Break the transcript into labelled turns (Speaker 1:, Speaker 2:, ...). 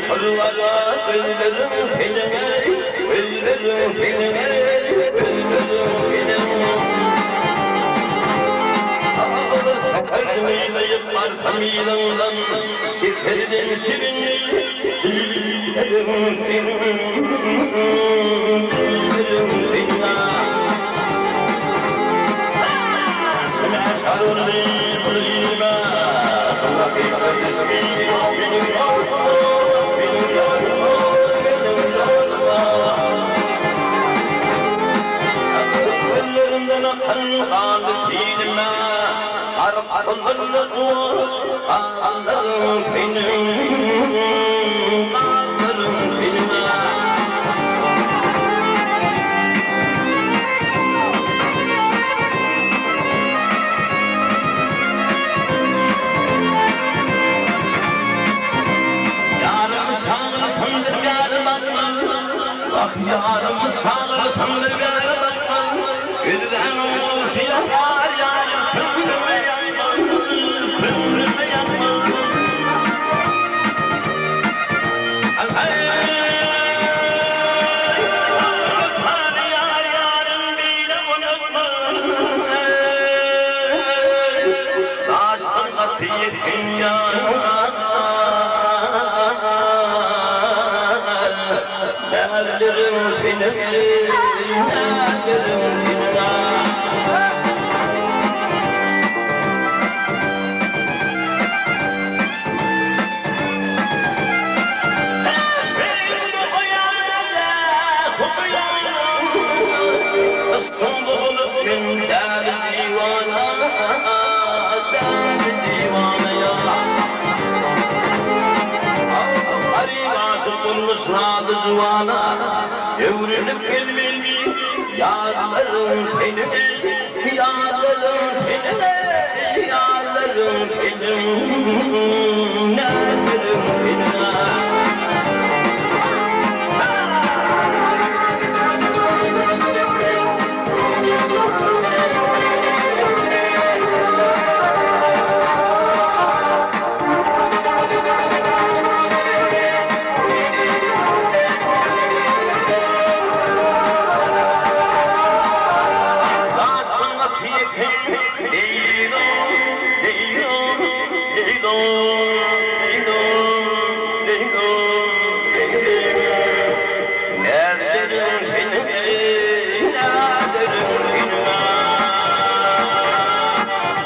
Speaker 1: sorulara gözlerim tenime, gözlerim tenime, gözlerim tenime. Kalbimle yıkar kamilından, şekerden şirinli, gözlerim tenime, gözlerim tenime. Sana şarurli bulima, sana kıyıklar ismi, benim yoluma, benim yoluma, benim yoluma. Ellerimden akan kanlı fiilime, arıp kıllarla kaldırım benim, kaldırım benime. Bak yarım çağır tanrı ver bakmaz, günden oldu yakar yarım pümbürme yanmaz, pümbürme yanmaz. Hani yar yarım bile unutmaz, aşkın katiye dünyada. Nâlerim benim, nâlerim benim. Benim hayalde kokuyorum, İstanbul'un dâli divana, dâli divana ya. Olmuş nadı cuvana, evrilip gelmeli, yârlarım benim, yârlarım benim, yârlarım benim, nârlarım benim.